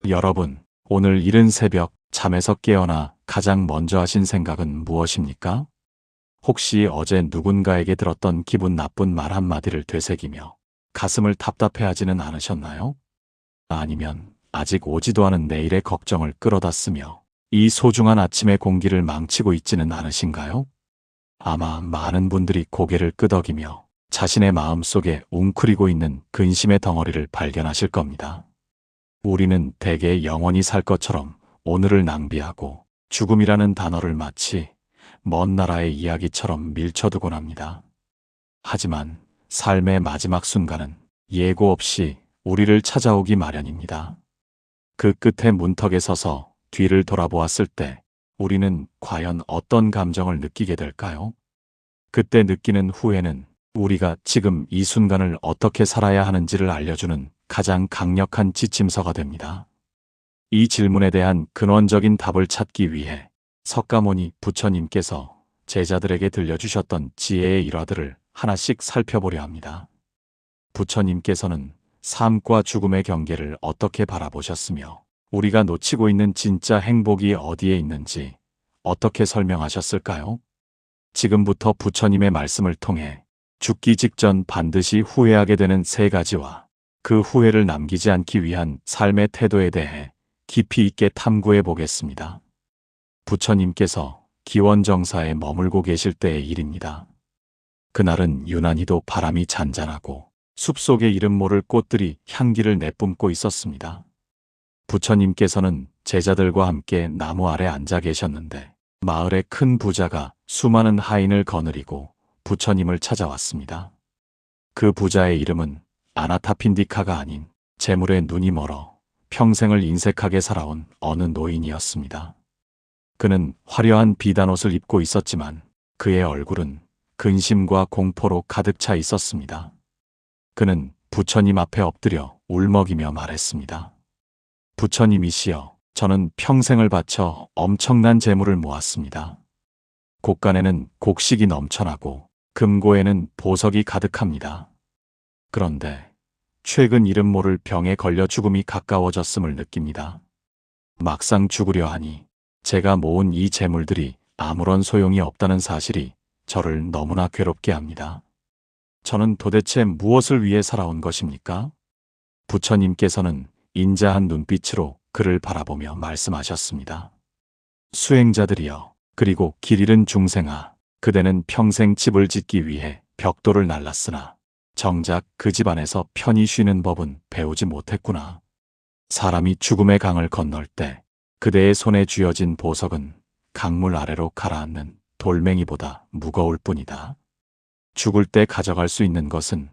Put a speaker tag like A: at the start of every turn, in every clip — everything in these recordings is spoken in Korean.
A: 여러분, 오늘 이른 새벽 잠에서 깨어나 가장 먼저 하신 생각은 무엇입니까? 혹시 어제 누군가에게 들었던 기분 나쁜 말 한마디를 되새기며 가슴을 답답해하지는 않으셨나요? 아니면 아직 오지도 않은 내일의 걱정을 끌어다 쓰며 이 소중한 아침의 공기를 망치고 있지는 않으신가요? 아마 많은 분들이 고개를 끄덕이며 자신의 마음속에 웅크리고 있는 근심의 덩어리를 발견하실 겁니다. 우리는 대개 영원히 살 것처럼 오늘을 낭비하고 죽음이라는 단어를 마치 먼 나라의 이야기처럼 밀쳐두곤 합니다. 하지만 삶의 마지막 순간은 예고 없이 우리를 찾아오기 마련입니다. 그 끝에 문턱에 서서 뒤를 돌아보았을 때 우리는 과연 어떤 감정을 느끼게 될까요? 그때 느끼는 후회는 우리가 지금 이 순간을 어떻게 살아야 하는지를 알려주는 가장 강력한 지침서가 됩니다. 이 질문에 대한 근원적인 답을 찾기 위해 석가모니 부처님께서 제자들에게 들려주셨던 지혜의 일화들을 하나씩 살펴보려 합니다. 부처님께서는 삶과 죽음의 경계를 어떻게 바라보셨으며 우리가 놓치고 있는 진짜 행복이 어디에 있는지 어떻게 설명하셨을까요? 지금부터 부처님의 말씀을 통해 죽기 직전 반드시 후회하게 되는 세 가지와 그 후회를 남기지 않기 위한 삶의 태도에 대해 깊이 있게 탐구해 보겠습니다. 부처님께서 기원정사에 머물고 계실 때의 일입니다. 그날은 유난히도 바람이 잔잔하고 숲속에 이름 모를 꽃들이 향기를 내뿜고 있었습니다. 부처님께서는 제자들과 함께 나무 아래 앉아 계셨는데 마을의 큰 부자가 수많은 하인을 거느리고 부처님을 찾아왔습니다. 그 부자의 이름은 아나타핀디카가 아닌 재물에 눈이 멀어 평생을 인색하게 살아온 어느 노인이었습니다. 그는 화려한 비단옷을 입고 있었지만 그의 얼굴은 근심과 공포로 가득 차 있었습니다. 그는 부처님 앞에 엎드려 울먹이며 말했습니다. 부처님이시여, 저는 평생을 바쳐 엄청난 재물을 모았습니다. 곡간에는 곡식이 넘쳐나고 금고에는 보석이 가득합니다. 그런데 최근 이름 모를 병에 걸려 죽음이 가까워졌음을 느낍니다. 막상 죽으려 하니 제가 모은 이 재물들이 아무런 소용이 없다는 사실이 저를 너무나 괴롭게 합니다. 저는 도대체 무엇을 위해 살아온 것입니까? 부처님께서는 인자한 눈빛으로 그를 바라보며 말씀하셨습니다. 수행자들이여, 그리고 길 잃은 중생아, 그대는 평생 집을 짓기 위해 벽돌을 날랐으나 정작 그 집안에서 편히 쉬는 법은 배우지 못했구나. 사람이 죽음의 강을 건널 때 그대의 손에 쥐어진 보석은 강물 아래로 가라앉는 돌멩이보다 무거울 뿐이다. 죽을 때 가져갈 수 있는 것은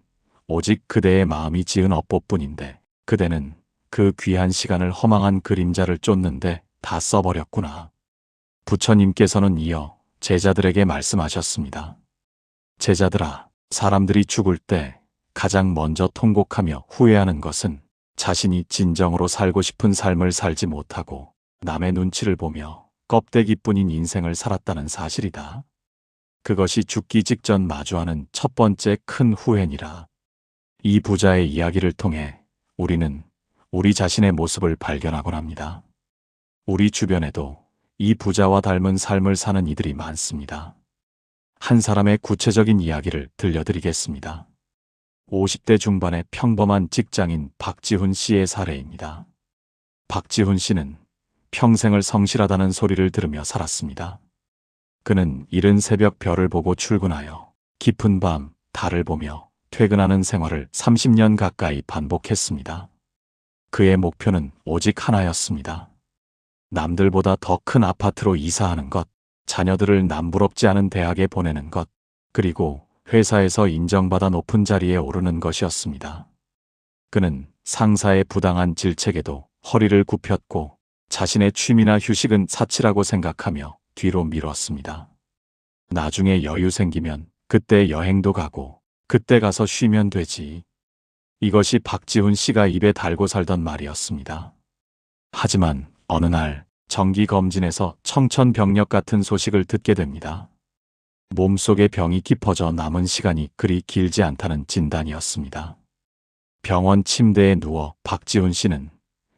A: 오직 그대의 마음이 지은 업보뿐인데 그대는 그 귀한 시간을 허망한 그림자를 쫓는데 다 써버렸구나. 부처님께서는 이어 제자들에게 말씀하셨습니다. 제자들아, 사람들이 죽을 때 가장 먼저 통곡하며 후회하는 것은 자신이 진정으로 살고 싶은 삶을 살지 못하고 남의 눈치를 보며 껍데기뿐인 인생을 살았다는 사실이다. 그것이 죽기 직전 마주하는 첫 번째 큰 후회니라. 이 부자의 이야기를 통해 우리는 우리 자신의 모습을 발견하곤 합니다. 우리 주변에도 이 부자와 닮은 삶을 사는 이들이 많습니다. 한 사람의 구체적인 이야기를 들려드리겠습니다. 50대 중반의 평범한 직장인 박지훈 씨의 사례입니다. 박지훈 씨는 평생을 성실하다는 소리를 들으며 살았습니다. 그는 이른 새벽 별을 보고 출근하여 깊은 밤 달을 보며 퇴근하는 생활을 30년 가까이 반복했습니다. 그의 목표는 오직 하나였습니다. 남들보다 더 큰 아파트로 이사하는 것, 자녀들을 남부럽지 않은 대학에 보내는 것, 그리고 회사에서 인정받아 높은 자리에 오르는 것이었습니다. 그는 상사의 부당한 질책에도 허리를 굽혔고 자신의 취미나 휴식은 사치라고 생각하며 뒤로 미뤘습니다. 나중에 여유 생기면 그때 여행도 가고 그때 가서 쉬면 되지. 이것이 박지훈 씨가 입에 달고 살던 말이었습니다. 하지만 어느 날 정기검진에서 청천벽력 같은 소식을 듣게 됩니다. 몸속에 병이 깊어져 남은 시간이 그리 길지 않다는 진단이었습니다. 병원 침대에 누워 박지훈 씨는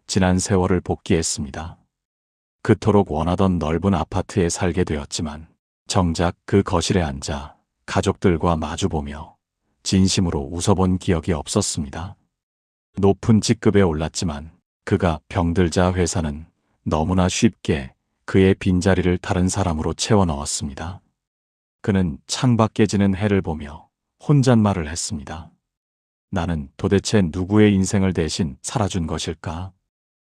A: 지난 세월을 복기했습니다. 그토록 원하던 넓은 아파트에 살게 되었지만 정작 그 거실에 앉아 가족들과 마주보며 진심으로 웃어본 기억이 없었습니다. 높은 직급에 올랐지만 그가 병들자 회사는 너무나 쉽게 그의 빈자리를 다른 사람으로 채워 넣었습니다. 그는 창밖에 지는 해를 보며 혼잣말을 했습니다. 나는 도대체 누구의 인생을 대신 살아준 것일까?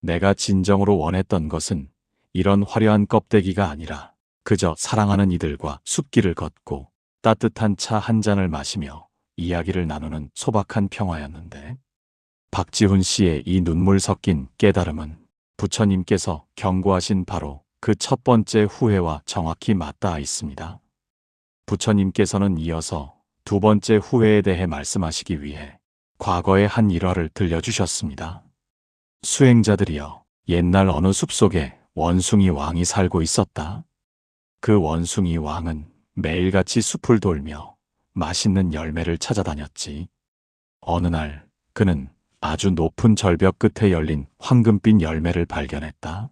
A: 내가 진정으로 원했던 것은 이런 화려한 껍데기가 아니라 그저 사랑하는 이들과 숲길을 걷고 따뜻한 차 한 잔을 마시며 이야기를 나누는 소박한 평화였는데, 박지훈 씨의 이 눈물 섞인 깨달음은 부처님께서 경고하신 바로 그 첫 번째 후회와 정확히 맞닿아 있습니다. 부처님께서는 이어서 두 번째 후회에 대해 말씀하시기 위해 과거의 한 일화를 들려주셨습니다. 수행자들이여, 옛날 어느 숲속에 원숭이 왕이 살고 있었다. 그 원숭이 왕은 매일같이 숲을 돌며 맛있는 열매를 찾아다녔지. 어느 날 그는 아주 높은 절벽 끝에 열린 황금빛 열매를 발견했다.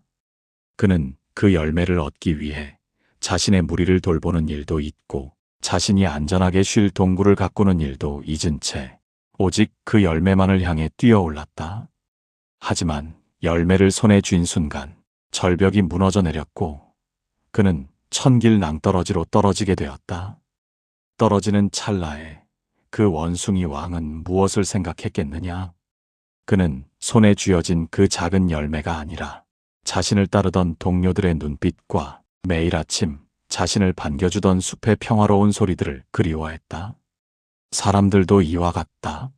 A: 그는 그 열매를 얻기 위해 자신의 무리를 돌보는 일도 잊고 자신이 안전하게 쉴 동굴을 가꾸는 일도 잊은 채 오직 그 열매만을 향해 뛰어올랐다. 하지만 열매를 손에 쥔 순간 절벽이 무너져 내렸고 그는 천길 낭떠러지로 떨어지게 되었다. 떨어지는 찰나에 그 원숭이 왕은 무엇을 생각했겠느냐? 그는 손에 쥐어진 그 작은 열매가 아니라 자신을 따르던 동료들의 눈빛과 매일 아침 자신을 반겨주던 숲의 평화로운 소리들을 그리워했다. 사람들도 이와 같다.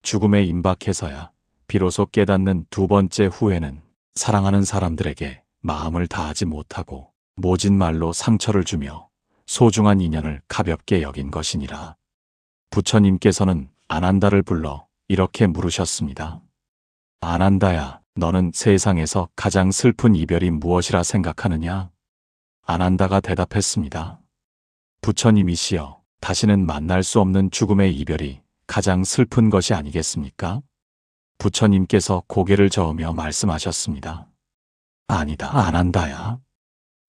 A: 죽음에 임박해서야 비로소 깨닫는 두 번째 후회는 사랑하는 사람들에게 마음을 다하지 못하고 모진 말로 상처를 주며 소중한 인연을 가볍게 여긴 것이니라. 부처님께서는 아난다를 불러 이렇게 물으셨습니다. 아난다야, 너는 세상에서 가장 슬픈 이별이 무엇이라 생각하느냐? 아난다가 대답했습니다. 부처님이시여, 다시는 만날 수 없는 죽음의 이별이 가장 슬픈 것이 아니겠습니까? 부처님께서 고개를 저으며 말씀하셨습니다. 아니다, 아난다야.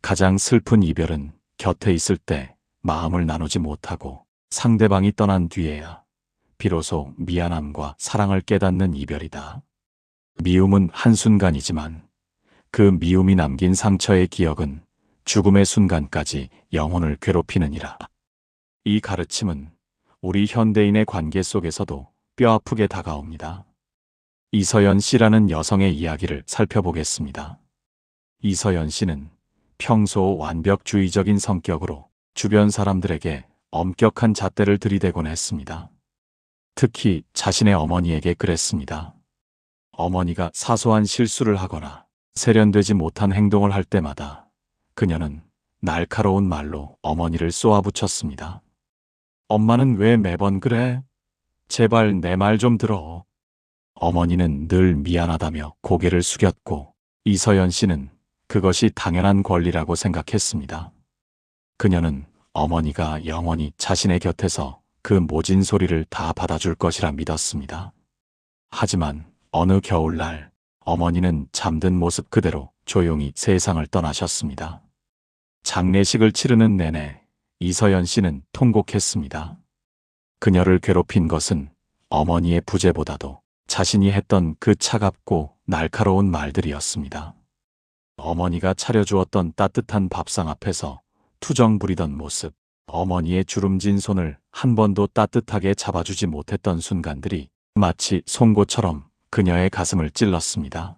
A: 가장 슬픈 이별은 곁에 있을 때 마음을 나누지 못하고 상대방이 떠난 뒤에야 비로소 미안함과 사랑을 깨닫는 이별이다. 미움은 한순간이지만 그 미움이 남긴 상처의 기억은 죽음의 순간까지 영혼을 괴롭히느니라. 이 가르침은 우리 현대인의 관계 속에서도 뼈아프게 다가옵니다. 이서연 씨라는 여성의 이야기를 살펴보겠습니다. 이서연 씨는 평소 완벽주의적인 성격으로 주변 사람들에게 엄격한 잣대를 들이대곤 했습니다. 특히 자신의 어머니에게 그랬습니다. 어머니가 사소한 실수를 하거나 세련되지 못한 행동을 할 때마다 그녀는 날카로운 말로 어머니를 쏘아붙였습니다. 엄마는 왜 매번 그래? 제발 내 말 좀 들어. 어머니는 늘 미안하다며 고개를 숙였고 이서연 씨는 그것이 당연한 권리라고 생각했습니다. 그녀는 어머니가 영원히 자신의 곁에서 그 모진 소리를 다 받아줄 것이라 믿었습니다. 하지만 어느 겨울날 어머니는 잠든 모습 그대로 조용히 세상을 떠나셨습니다. 장례식을 치르는 내내 이서연 씨는 통곡했습니다. 그녀를 괴롭힌 것은 어머니의 부재보다도 자신이 했던 그 차갑고 날카로운 말들이었습니다. 어머니가 차려주었던 따뜻한 밥상 앞에서 투정 부리던 모습, 어머니의 주름진 손을 한 번도 따뜻하게 잡아주지 못했던 순간들이 마치 송곳처럼 그녀의 가슴을 찔렀습니다.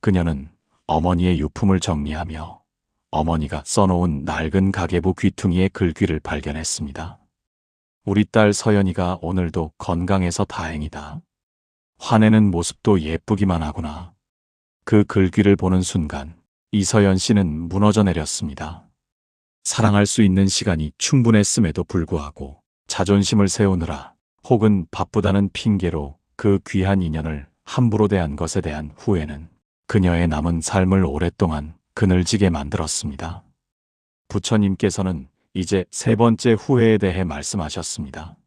A: 그녀는 어머니의 유품을 정리하며 어머니가 써놓은 낡은 가계부 귀퉁이의 글귀를 발견했습니다. 우리 딸 서연이가 오늘도 건강해서 다행이다. 화내는 모습도 예쁘기만 하구나. 그 글귀를 보는 순간 이서연 씨는 무너져 내렸습니다. 사랑할 수 있는 시간이 충분했음에도 불구하고 자존심을 세우느라 혹은 바쁘다는 핑계로 그 귀한 인연을 함부로 대한 것에 대한 후회는 그녀의 남은 삶을 오랫동안 그늘지게 만들었습니다. 부처님께서는 이제 세 번째 후회에 대해 말씀하셨습니다.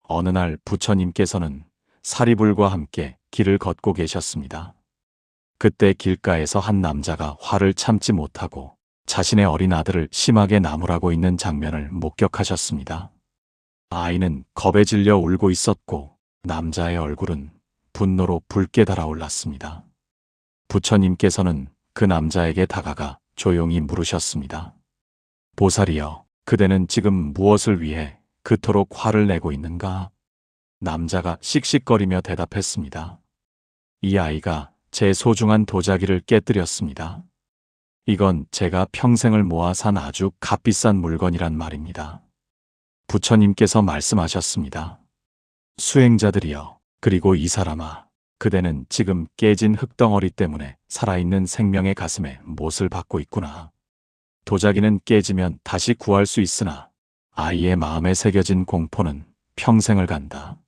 A: 어느 날 부처님께서는 사리불과 함께 길을 걷고 계셨습니다. 그때 길가에서 한 남자가 화를 참지 못하고 자신의 어린 아들을 심하게 나무라고 있는 장면을 목격하셨습니다. 아이는 겁에 질려 울고 있었고 남자의 얼굴은 분노로 붉게 달아올랐습니다. 부처님께서는 그 남자에게 다가가 조용히 물으셨습니다. 보살이여, 그대는 지금 무엇을 위해 그토록 화를 내고 있는가? 남자가 씩씩거리며 대답했습니다. 이 아이가 제 소중한 도자기를 깨뜨렸습니다. 이건 제가 평생을 모아 산 아주 값비싼 물건이란 말입니다. 부처님께서 말씀하셨습니다. 수행자들이여, 그리고 이 사람아, 그대는 지금 깨진 흙덩어리 때문에 살아있는 생명의 가슴에 못을 박고 있구나. 도자기는 깨지면 다시 구할 수 있으나 아이의 마음에 새겨진 공포는 평생을 간다.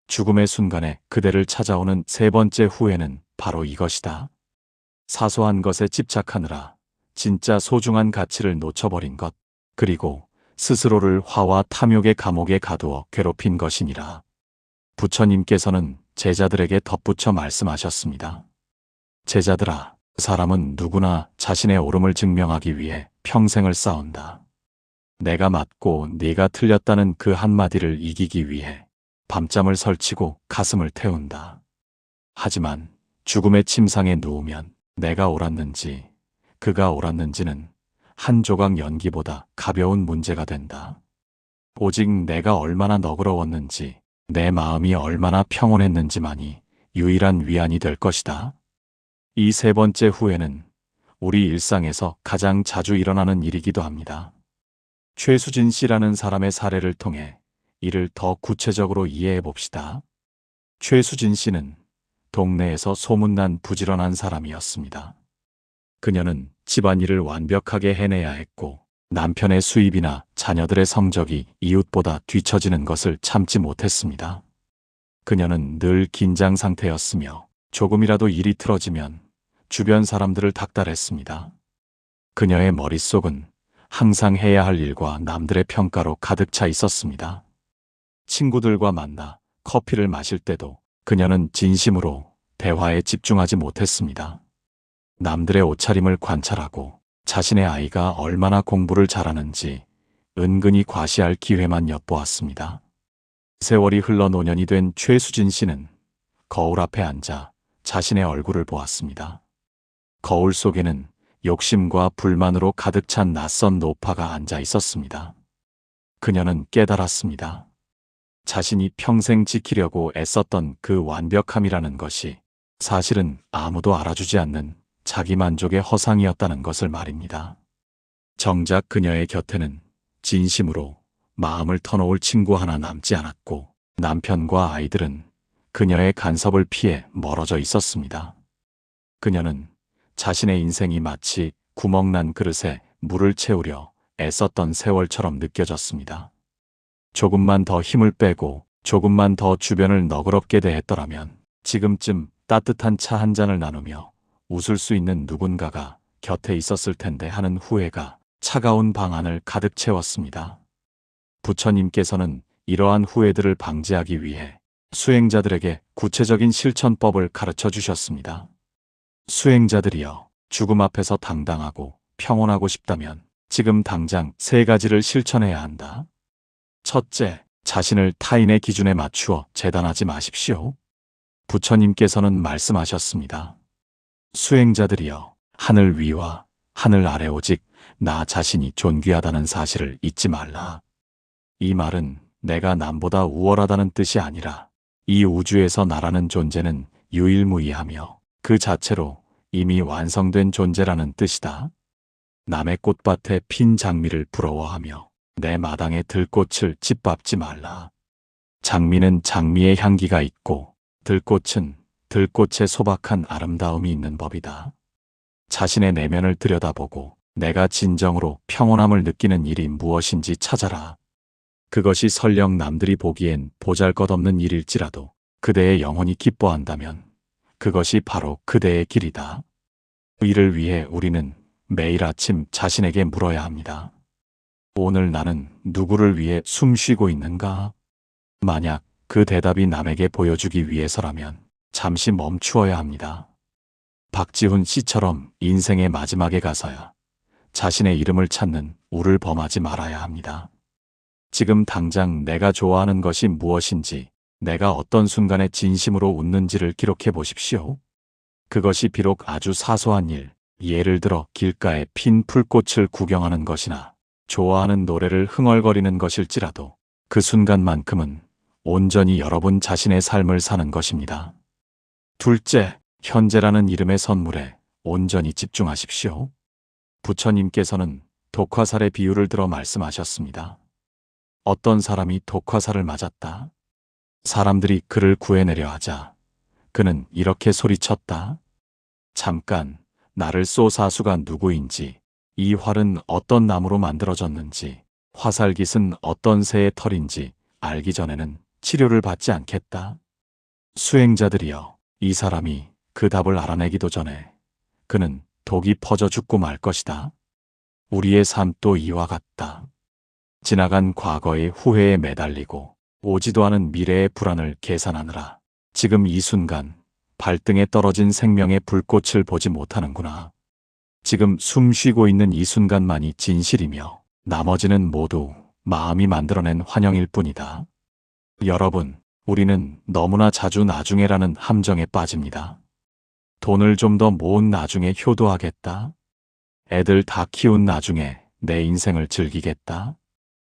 A: 죽음의 순간에 그대를 찾아오는 세 번째 후회는 바로 이것이다. 사소한 것에 집착하느라 진짜 소중한 가치를 놓쳐버린 것, 그리고 스스로를 화와 탐욕의 감옥에 가두어 괴롭힌 것이니라. 부처님께서는 제자들에게 덧붙여 말씀하셨습니다. 제자들아, 사람은 누구나 자신의 옳음을 증명하기 위해 평생을 싸운다. 내가 맞고 네가 틀렸다는 그 한마디를 이기기 위해 밤잠을 설치고 가슴을 태운다. 하지만 죽음의 침상에 누우면 내가 옳았는지 그가 옳았는지는 한 조각 연기보다 가벼운 문제가 된다. 오직 내가 얼마나 너그러웠는지, 내 마음이 얼마나 평온했는지만이 유일한 위안이 될 것이다. 이 세 번째 후회는 우리 일상에서 가장 자주 일어나는 일이기도 합니다. 최수진 씨라는 사람의 사례를 통해 이를 더 구체적으로 이해해 봅시다. 최수진 씨는 동네에서 소문난 부지런한 사람이었습니다. 그녀는 집안일을 완벽하게 해내야 했고 남편의 수입이나 자녀들의 성적이 이웃보다 뒤처지는 것을 참지 못했습니다. 그녀는 늘 긴장 상태였으며 조금이라도 일이 틀어지면 주변 사람들을 닥달했습니다. 그녀의 머릿속은 항상 해야 할 일과 남들의 평가로 가득 차 있었습니다. 친구들과 만나 커피를 마실 때도 그녀는 진심으로 대화에 집중하지 못했습니다. 남들의 옷차림을 관찰하고 자신의 아이가 얼마나 공부를 잘하는지 은근히 과시할 기회만 엿보았습니다. 세월이 흘러 노년이 된 최수진 씨는 거울 앞에 앉아 자신의 얼굴을 보았습니다. 거울 속에는 욕심과 불만으로 가득 찬 낯선 노파가 앉아 있었습니다. 그녀는 깨달았습니다. 자신이 평생 지키려고 애썼던 그 완벽함이라는 것이 사실은 아무도 알아주지 않는 자기만족의 허상이었다는 것을 말입니다. 정작 그녀의 곁에는 진심으로 마음을 터놓을 친구 하나 남지 않았고 남편과 아이들은 그녀의 간섭을 피해 멀어져 있었습니다. 그녀는 자신의 인생이 마치 구멍난 그릇에 물을 채우려 애썼던 세월처럼 느껴졌습니다. 조금만 더 힘을 빼고 조금만 더 주변을 너그럽게 대했더라면 지금쯤 따뜻한 차 한 잔을 나누며 웃을 수 있는 누군가가 곁에 있었을 텐데 하는 후회가 차가운 방 안을 가득 채웠습니다. 부처님께서는 이러한 후회들을 방지하기 위해 수행자들에게 구체적인 실천법을 가르쳐 주셨습니다. 수행자들이여, 죽음 앞에서 당당하고 평온하고 싶다면 지금 당장 세 가지를 실천해야 한다. 첫째, 자신을 타인의 기준에 맞추어 재단하지 마십시오. 부처님께서는 말씀하셨습니다. 수행자들이여, 하늘 위와 하늘 아래 오직 나 자신이 존귀하다는 사실을 잊지 말라. 이 말은 내가 남보다 우월하다는 뜻이 아니라 이 우주에서 나라는 존재는 유일무이하며 그 자체로 이미 완성된 존재라는 뜻이다. 남의 꽃밭에 핀 장미를 부러워하며 내 마당에 들꽃을 짓밟지 말라. 장미는 장미의 향기가 있고 들꽃은 들꽃의 소박한 아름다움이 있는 법이다. 자신의 내면을 들여다보고 내가 진정으로 평온함을 느끼는 일이 무엇인지 찾아라. 그것이 설령 남들이 보기엔 보잘것없는 일일지라도 그대의 영혼이 기뻐한다면 그것이 바로 그대의 길이다. 이를 위해 우리는 매일 아침 자신에게 물어야 합니다. 오늘 나는 누구를 위해 숨 쉬고 있는가? 만약 그 대답이 남에게 보여주기 위해서라면 잠시 멈추어야 합니다. 박지훈 씨처럼 인생의 마지막에 가서야 자신의 이름을 찾는 우를 범하지 말아야 합니다. 지금 당장 내가 좋아하는 것이 무엇인지, 내가 어떤 순간에 진심으로 웃는지를 기록해 보십시오. 그것이 비록 아주 사소한 일, 예를 들어 길가에 핀 풀꽃을 구경하는 것이나 좋아하는 노래를 흥얼거리는 것일지라도 그 순간만큼은 온전히 여러분 자신의 삶을 사는 것입니다. 둘째, 현재라는 이름의 선물에 온전히 집중하십시오. 부처님께서는 독화살의 비유를 들어 말씀하셨습니다. 어떤 사람이 독화살을 맞았다. 사람들이 그를 구해내려 하자 그는 이렇게 소리쳤다. 잠깐, 나를 쏘 사수가 누구인지, 이 활은 어떤 나무로 만들어졌는지, 화살깃은 어떤 새의 털인지 알기 전에는 치료를 받지 않겠다. 수행자들이여, 이 사람이 그 답을 알아내기도 전에 그는 독이 퍼져 죽고 말 것이다. 우리의 삶도 이와 같다. 지나간 과거의 후회에 매달리고 오지도 않은 미래의 불안을 계산하느라 지금 이 순간 발등에 떨어진 생명의 불꽃을 보지 못하는구나. 지금 숨 쉬고 있는 이 순간만이 진실이며 나머지는 모두 마음이 만들어낸 환영일 뿐이다. 여러분, 우리는 너무나 자주 나중에라는 함정에 빠집니다. 돈을 좀 더 모은 나중에 효도하겠다. 애들 다 키운 나중에 내 인생을 즐기겠다.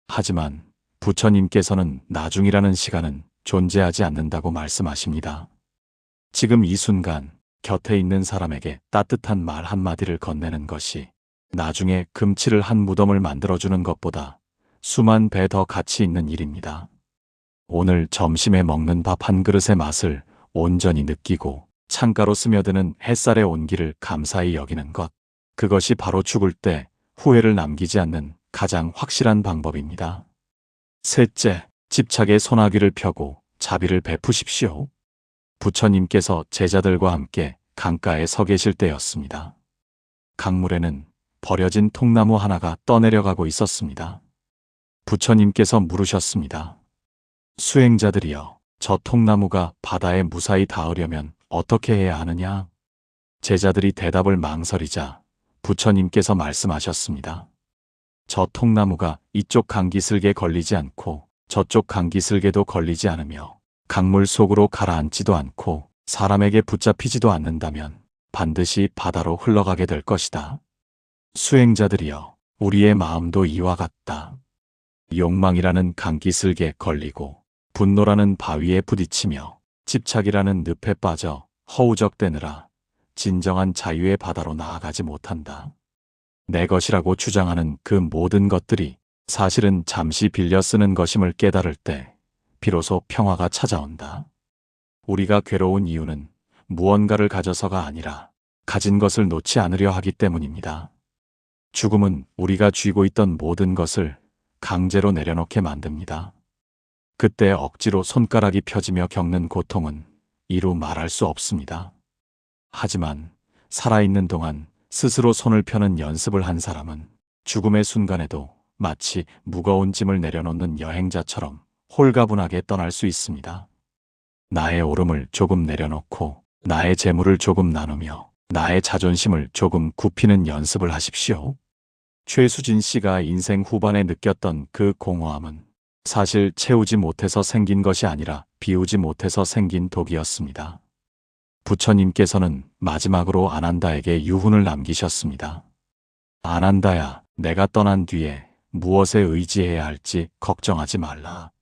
A: 하지만 부처님께서는 나중이라는 시간은 존재하지 않는다고 말씀하십니다. 지금 이 순간 곁에 있는 사람에게 따뜻한 말 한마디를 건네는 것이 나중에 금치를 한 무덤을 만들어주는 것보다 수만 배 더 가치 있는 일입니다. 오늘 점심에 먹는 밥 한 그릇의 맛을 온전히 느끼고 창가로 스며드는 햇살의 온기를 감사히 여기는 것, 그것이 바로 죽을 때 후회를 남기지 않는 가장 확실한 방법입니다. 셋째, 집착의 소나기를 펴고 자비를 베푸십시오. 부처님께서 제자들과 함께 강가에 서 계실 때였습니다. 강물에는 버려진 통나무 하나가 떠내려가고 있었습니다. 부처님께서 물으셨습니다. 수행자들이여, 저 통나무가 바다에 무사히 닿으려면 어떻게 해야 하느냐? 제자들이 대답을 망설이자 부처님께서 말씀하셨습니다. 저 통나무가 이쪽 강기슭에 걸리지 않고 저쪽 강기슭에도 걸리지 않으며 강물 속으로 가라앉지도 않고 사람에게 붙잡히지도 않는다면 반드시 바다로 흘러가게 될 것이다. 수행자들이여, 우리의 마음도 이와 같다. 욕망이라는 강기슭에 걸리고 분노라는 바위에 부딪히며 집착이라는 늪에 빠져 허우적대느라 진정한 자유의 바다로 나아가지 못한다. 내 것이라고 주장하는 그 모든 것들이 사실은 잠시 빌려 쓰는 것임을 깨달을 때 비로소 평화가 찾아온다. 우리가 괴로운 이유는 무언가를 가져서가 아니라 가진 것을 놓지 않으려 하기 때문입니다. 죽음은 우리가 쥐고 있던 모든 것을 강제로 내려놓게 만듭니다. 그때 억지로 손가락이 펴지며 겪는 고통은 이루 말할 수 없습니다. 하지만 살아있는 동안 스스로 손을 펴는 연습을 한 사람은 죽음의 순간에도 마치 무거운 짐을 내려놓는 여행자처럼 홀가분하게 떠날 수 있습니다. 나의 오름을 조금 내려놓고 나의 재물을 조금 나누며 나의 자존심을 조금 굽히는 연습을 하십시오. 최수진 씨가 인생 후반에 느꼈던 그 공허함은 사실 채우지 못해서 생긴 것이 아니라 비우지 못해서 생긴 독이었습니다. 부처님께서는 마지막으로 아난다에게 유훈을 남기셨습니다. 아난다야, 내가 떠난 뒤에 무엇에 의지해야 할지 걱정하지 말라.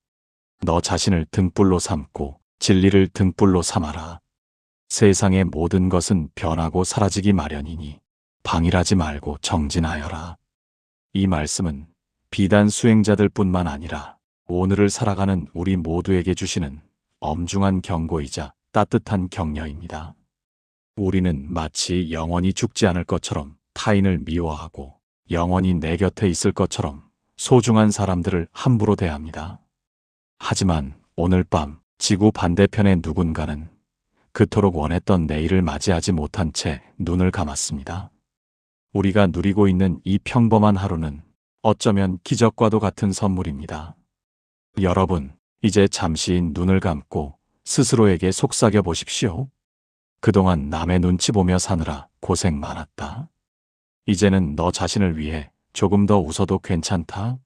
A: 너 자신을 등불로 삼고 진리를 등불로 삼아라. 세상의 모든 것은 변하고 사라지기 마련이니 방일하지 말고 정진하여라. 이 말씀은 비단 수행자들 뿐만 아니라 오늘을 살아가는 우리 모두에게 주시는 엄중한 경고이자 따뜻한 격려입니다. 우리는 마치 영원히 죽지 않을 것처럼 타인을 미워하고 영원히 내 곁에 있을 것처럼 소중한 사람들을 함부로 대합니다. 하지만 오늘 밤 지구 반대편의 누군가는 그토록 원했던 내일을 맞이하지 못한 채 눈을 감았습니다. 우리가 누리고 있는 이 평범한 하루는 어쩌면 기적과도 같은 선물입니다. 여러분, 이제 잠시 눈을 감고 스스로에게 속삭여 보십시오. 그동안 남의 눈치 보며 사느라 고생 많았다. 이제는 너 자신을 위해 조금 더 웃어도 괜찮다.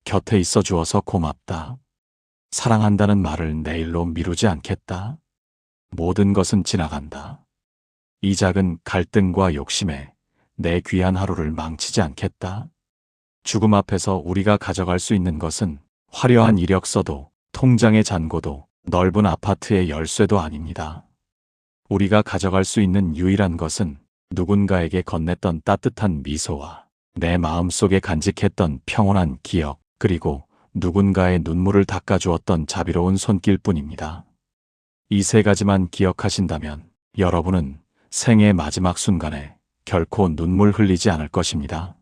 A: 곁에 있어 주어서 고맙다. 사랑한다는 말을 내일로 미루지 않겠다. 모든 것은 지나간다. 이 작은 갈등과 욕심에 내 귀한 하루를 망치지 않겠다. 죽음 앞에서 우리가 가져갈 수 있는 것은 화려한 이력서도, 통장의 잔고도, 넓은 아파트의 열쇠도 아닙니다. 우리가 가져갈 수 있는 유일한 것은 누군가에게 건넸던 따뜻한 미소와 내 마음속에 간직했던 평온한 기억, 그리고 누군가의 눈물을 닦아주었던 자비로운 손길뿐입니다. 이 세 가지만 기억하신다면 여러분은 생의 마지막 순간에 결코 눈물 흘리지 않을 것입니다.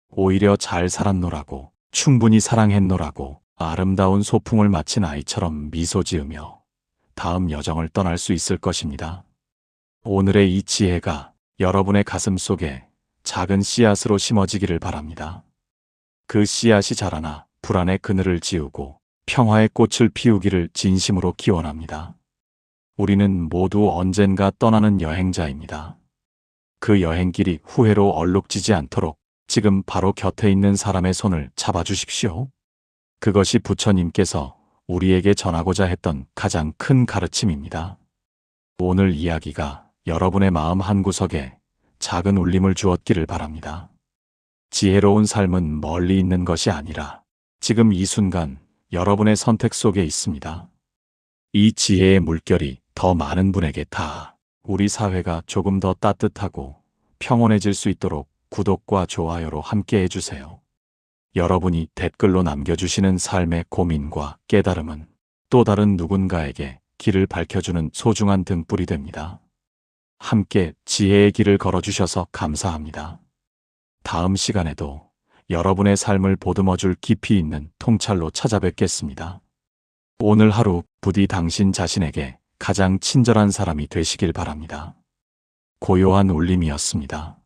A: 오히려 잘 살았노라고, 충분히 사랑했노라고 아름다운 소풍을 마친 아이처럼 미소 지으며 다음 여정을 떠날 수 있을 것입니다. 오늘의 이 지혜가 여러분의 가슴 속에 작은 씨앗으로 심어지기를 바랍니다. 그 씨앗이 자라나 불안의 그늘을 지우고 평화의 꽃을 피우기를 진심으로 기원합니다. 우리는 모두 언젠가 떠나는 여행자입니다. 그 여행길이 후회로 얼룩지지 않도록 지금 바로 곁에 있는 사람의 손을 잡아주십시오. 그것이 부처님께서 우리에게 전하고자 했던 가장 큰 가르침입니다. 오늘 이야기가 여러분의 마음 한구석에 작은 울림을 주었기를 바랍니다. 지혜로운 삶은 멀리 있는 것이 아니라 지금 이 순간 여러분의 선택 속에 있습니다. 이 지혜의 물결이 더 많은 분에게 닿아 우리 사회가 조금 더 따뜻하고 평온해질 수 있도록 구독과 좋아요로 함께 해주세요. 여러분이 댓글로 남겨주시는 삶의 고민과 깨달음은 또 다른 누군가에게 길을 밝혀주는 소중한 등불이 됩니다. 함께 지혜의 길을 걸어주셔서 감사합니다. 다음 시간에도 여러분의 삶을 보듬어줄 깊이 있는 통찰로 찾아뵙겠습니다. 오늘 하루 부디 당신 자신에게 가장 친절한 사람이 되시길 바랍니다. 고요한 울림이었습니다.